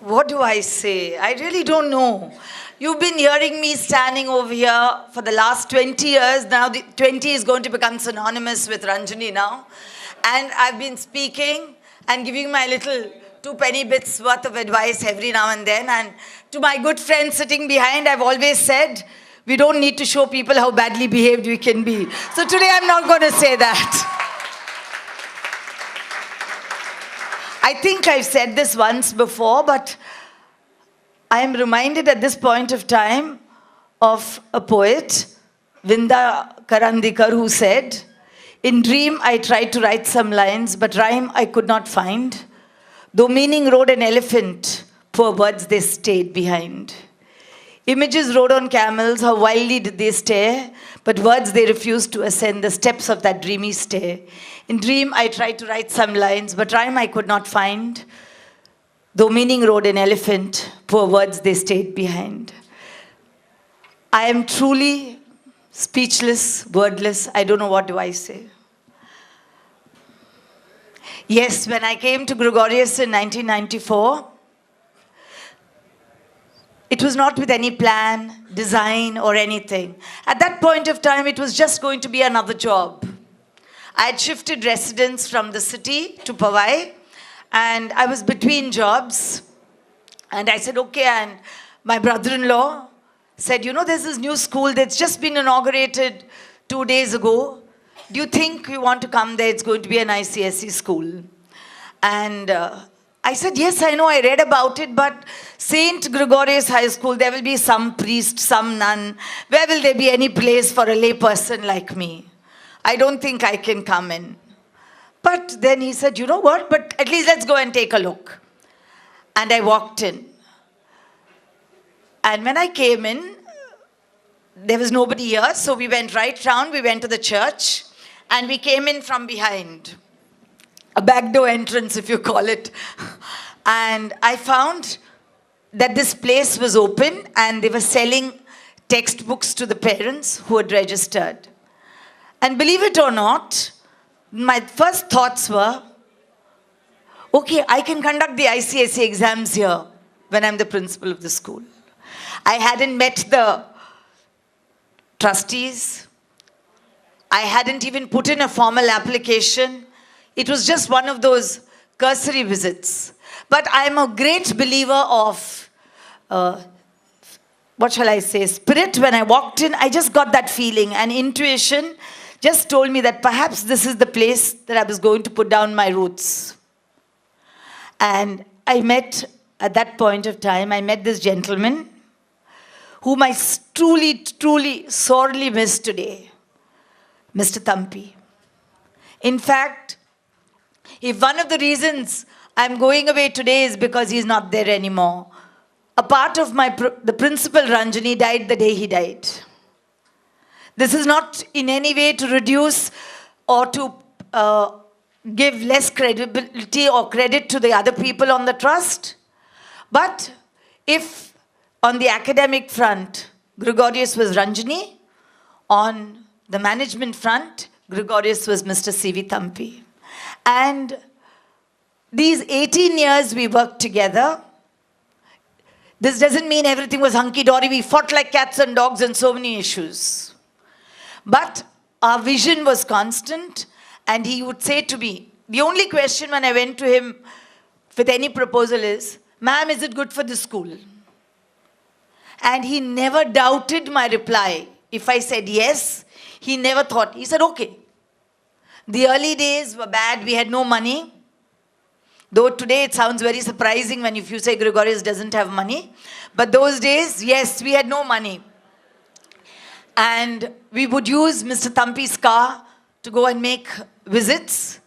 What do I say? I really don't know. You've been hearing me standing over here for the last 20 years. Now the 20 is going to become synonymous with Ranjani now. And I've been speaking and giving my little 2 penny bits worth of advice every now and then. And to my good friend sitting behind, I've always said, we don't need to show people how badly behaved we can be. So today I'm not going to say that. I think I've said this once before, but I am reminded at this point of time of a poet, Vinda Karandikar, who said, in dream I tried to write some lines, but rhyme I could not find. Though meaning rode an elephant, poor words they stayed behind. Images rode on camels, how wildly did they stare, but words they refused to ascend the steps of that dreamy stair. In dream I tried to write some lines, but rhyme I could not find. Though meaning rode an elephant, poor words they stayed behind. I am truly speechless, wordless. I don't know what do I say. Yes, when I came to Gregorius in 1994, it was not with any plan, design, or anything. At that point of time, it was just going to be another job. I had shifted residence from the city to Powai, and I was between jobs. And I said, okay, and my brother-in-law said, you know, there's this new school that's just been inaugurated 2 days ago. Do you think you want to come there? It's going to be an ICSE school. And I said, yes, I know, I read about it, but St. Gregorius High School, there will be some priest, some nun. Where will there be any place for a lay person like me? I don't think I can come in. But then he said, you know what, but at least let's go and take a look. And I walked in. And when I came in, there was nobody here, so we went right round, we went to the church, and we came in from behind. A backdoor entrance, if you call it. And I found that this place was open and they were selling textbooks to the parents who had registered. And believe it or not, my first thoughts were, okay, I can conduct the ICSE exams here when I'm the principal of the school. I hadn't met the trustees. I hadn't even put in a formal application. It was just one of those cursory visits. But I'm a great believer of, what shall I say, spirit. When I walked in, I just got that feeling. And intuition just told me that perhaps this is the place that I was going to put down my roots. And I met, at that point of time, I met this gentleman whom I truly, truly, sorely miss today, Mr. Thampi. In fact, if one of the reasons I'm going away today is because he's not there anymore, a part of the principal Ranjani died the day he died. This is not in any way to reduce or to give less credibility or credit to the other people on the trust. But if on the academic front, Gregorius was Ranjani, on the management front, Gregorius was Mr. C.V. Thampi. And these 18 years we worked together. This doesn't mean everything was hunky-dory. We fought like cats and dogs on so many issues. But our vision was constant, and he would say to me, the only question when I went to him with any proposal is, ma'am, is it good for the school? And he never doubted my reply. If I said yes, he never thought. He said, okay. The early days were bad. We had no money. Though today it sounds very surprising when if you say Gregorius doesn't have money. But those days, yes, we had no money. And we would use Mr. Thampi's car to go and make visits.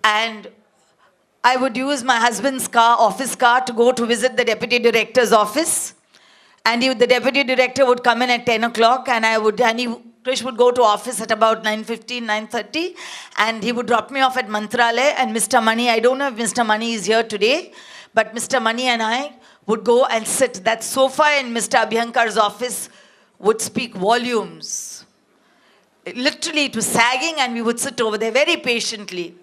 And I would use my husband's car, office car, to go to visit the deputy director's office. And the deputy director would come in at 10 o'clock, and Krish would go to office at about 9:15, 9:30, and he would drop me off at Mantralaya. And Mr. Mani, I don't know if Mr. Mani is here today, but Mr. Mani and I would go and sit. That sofa in Mr. Abhyankar's office would speak volumes. Literally, it was sagging, and we would sit over there very patiently.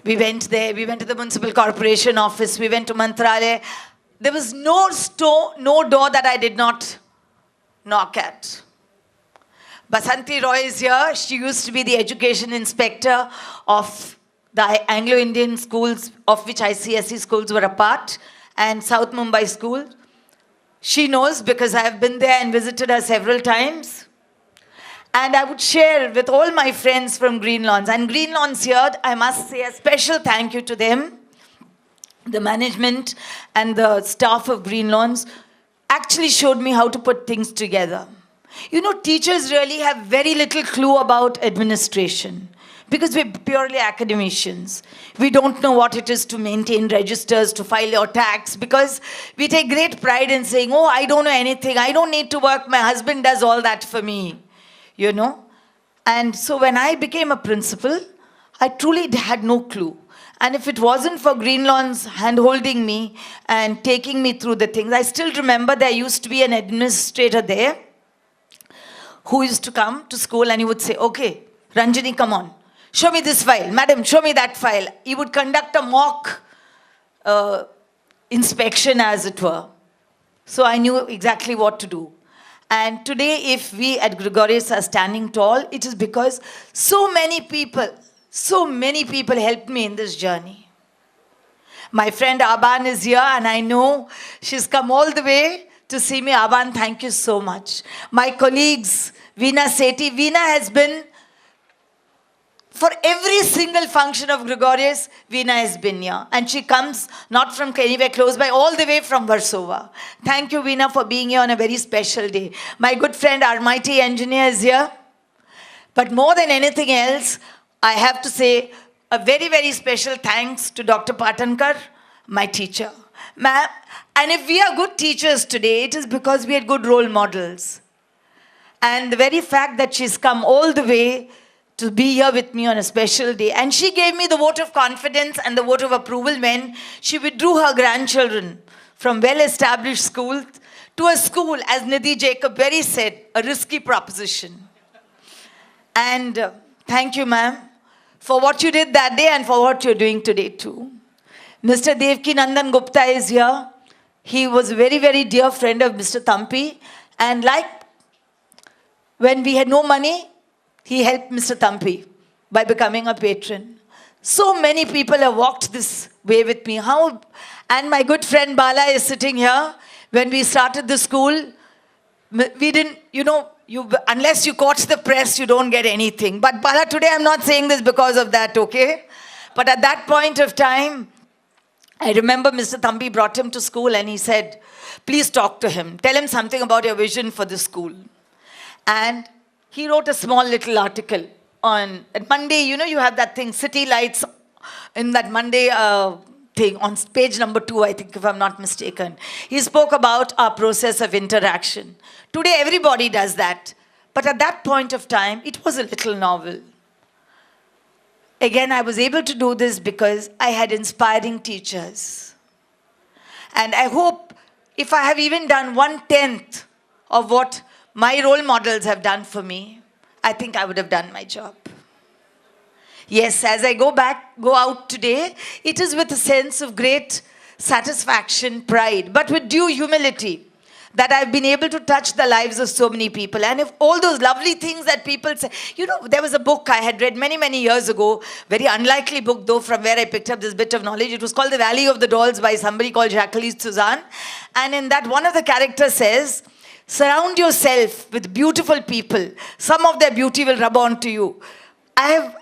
We went there, we went to the municipal corporation office, we went to Mantralaya. There was no door that I did not knock at. Basanti Roy is here. She used to be the education inspector of the Anglo-Indian schools, of which ICSE schools were a part, and South Mumbai school. She knows because I have been there and visited her several times. And I would share with all my friends from Green Lawns. And Green Lawns here, I must say a special thank you to them. The management and the staff of Green Lawns actually showed me how to put things together. You know, teachers really have very little clue about administration because we're purely academicians. We don't know what it is to maintain registers, to file your tax, because we take great pride in saying, oh, I don't know anything. I don't need to work. My husband does all that for me, you know. And so when I became a principal, I truly had no clue. And if it wasn't for Green Lawns hand-holding me and taking me through the things, I still remember there used to be an administrator there who used to come to school and he would say, okay, Ranjini, come on. Show me this file. Madam, show me that file. He would conduct a mock inspection, as it were. So I knew exactly what to do. And today, if we at Gregorius are standing tall, it is because so many people helped me in this journey. My friend Aban is here, and I know she's come all the way to see me. Aban, thank you so much. My colleagues, Veena Sethi. Veena has been, for every single function of Gregorius, Veena has been here. And she comes not from anywhere close by, all the way from Warsaw. Thank you, Veena, for being here on a very special day. My good friend, our mighty engineer, is here. But more than anything else, I have to say a very, very special thanks to Dr. Patankar, my teacher. Ma'am, and if we are good teachers today, it is because we had good role models. And the very fact that she's come all the way to be here with me on a special day. And she gave me the vote of confidence and the vote of approval when she withdrew her grandchildren from well-established schools to a school, as Nidhi Jacob very said, a risky proposition. And thank you, ma'am, for what you did that day and for what you're doing today too. Mr. Devki Nandan Gupta is here. He was a very, very dear friend of Mr. Thampi. And like when we had no money, he helped Mr. Thampi by becoming a patron. So many people have walked this way with me. And my good friend Bala is sitting here. When we started the school, we didn't, unless you caught the press, you don't get anything. But Bala, today I'm not saying this because of that, okay? But at that point of time, I remember Mr. Thampi brought him to school and he said, please talk to him. Tell him something about your vision for the school. And he wrote a small little article on Monday. You have that thing, City Lights, in that Monday thing on page number 2, I think, if I'm not mistaken. He spoke about our process of interaction. Today, everybody does that. But at that point of time, it was a little novel. Again, I was able to do this because I had inspiring teachers. And I hope if I have even done 1/10 of what my role models have done for me, I think I would have done my job. Yes, as I go out today, it is with a sense of great satisfaction, pride, but with due humility, that I've been able to touch the lives of so many people. And if all those lovely things that people say, there was a book I had read many, many years ago, very unlikely book though, from where I picked up this bit of knowledge. It was called The Valley of the Dolls by somebody called Jacqueline Suzanne. And in that, one of the characters says, surround yourself with beautiful people. Some of their beauty will rub on to you. I have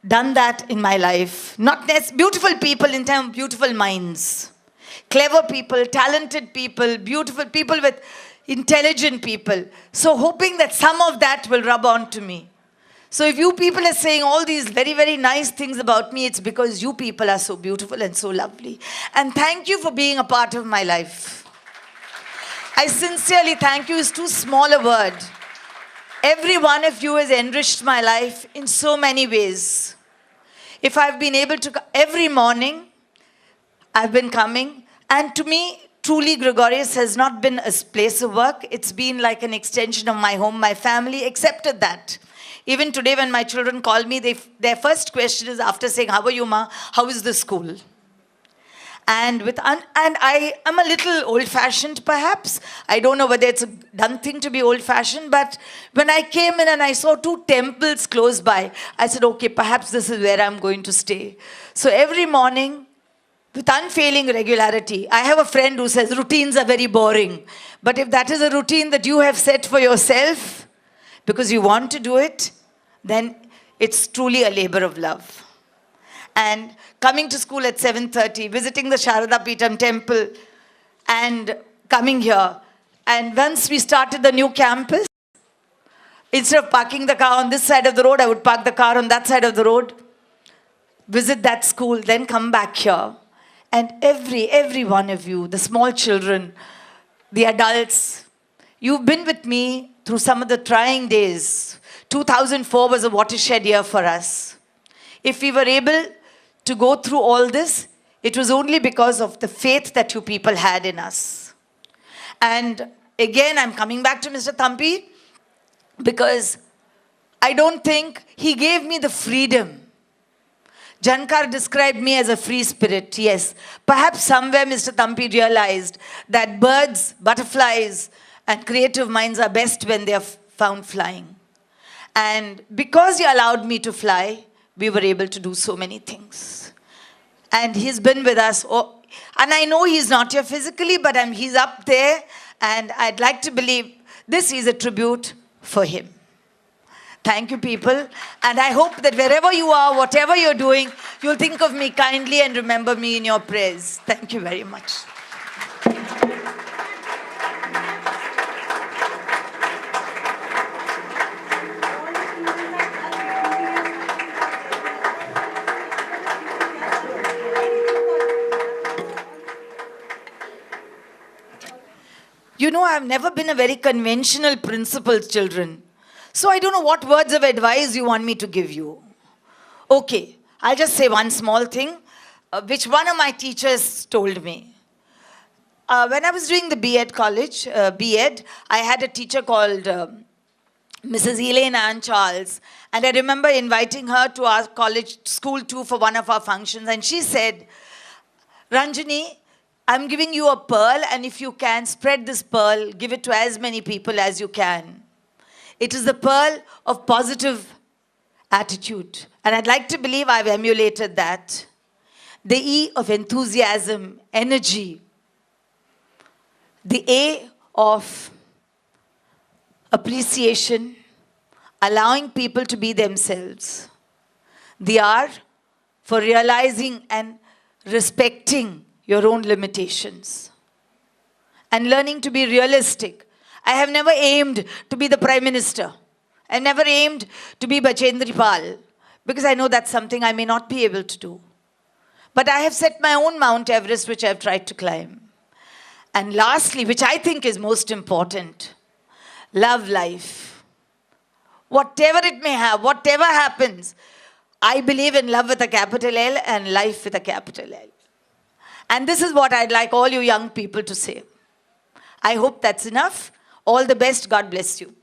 done that in my life. Not beautiful people in terms of beautiful minds. Clever people, talented people, beautiful people with intelligent people. So hoping that some of that will rub on to me. So if you people are saying all these very, very nice things about me, it's because you people are so beautiful and so lovely. And thank you for being a part of my life. I sincerely thank you. It's too small a word. Every one of you has enriched my life in so many ways. If I've been able to, every morning, I've been coming. And to me, truly, Gregorius has not been a place of work. It's been like an extension of my home. My family accepted that. Even today when my children call me, their first question is after saying, how are you, Ma? How is the school? And I am a little old-fashioned, perhaps. I don't know whether it's a done thing to be old-fashioned, but when I came in and I saw 2 temples close by, I said, okay, perhaps this is where I'm going to stay. So every morning, with unfailing regularity, I have a friend who says routines are very boring. But if that is a routine that you have set for yourself, because you want to do it, then it's truly a labor of love. And coming to school at 7:30, visiting the Sharada Peetham temple, and coming here. And once we started the new campus, instead of parking the car on this side of the road, I would park the car on that side of the road, visit that school, then come back here. And every one of you, the small children, the adults, you've been with me through some of the trying days. 2004 was a watershed year for us. If we were able to go through all this, it was only because of the faith that you people had in us. And again, I'm coming back to Mr. Thampi, because I don't think he gave me the freedom. Jankar described me as a free spirit, yes. Perhaps somewhere Mr. Thampi realized that birds, butterflies, and creative minds are best when they are found flying. And because he allowed me to fly, we were able to do so many things. And he's been with us. And I know he's not here physically, but he's up there. And I'd like to believe this is a tribute for him. Thank you, people. And I hope that wherever you are, whatever you're doing, you'll think of me kindly and remember me in your prayers. Thank you very much. You know, I've never been a very conventional principal's children. So I don't know what words of advice you want me to give you. Okay, I'll just say one small thing, which one of my teachers told me. When I was doing the B.Ed college, B.Ed, I had a teacher called Mrs. Elaine Ann Charles. And I remember inviting her to our college school too for one of our functions. And she said, Ranjani, I'm giving you a pearl, and if you can, spread this pearl, give it to as many people as you can. It is the pearl of positive attitude. And I'd like to believe I've emulated that. The E of enthusiasm, energy. The A of appreciation, allowing people to be themselves. The R for realizing and respecting your own limitations. And learning to be realistic. I have never aimed to be the Prime Minister. I never aimed to be Bachendri Pal, because I know that's something I may not be able to do. But I have set my own Mount Everest, which I've tried to climb. And lastly, which I think is most important, love life. Whatever it may have, whatever happens, I believe in love with a capital L and life with a capital L. And this is what I'd like all you young people to say. I hope that's enough. All the best. God bless you.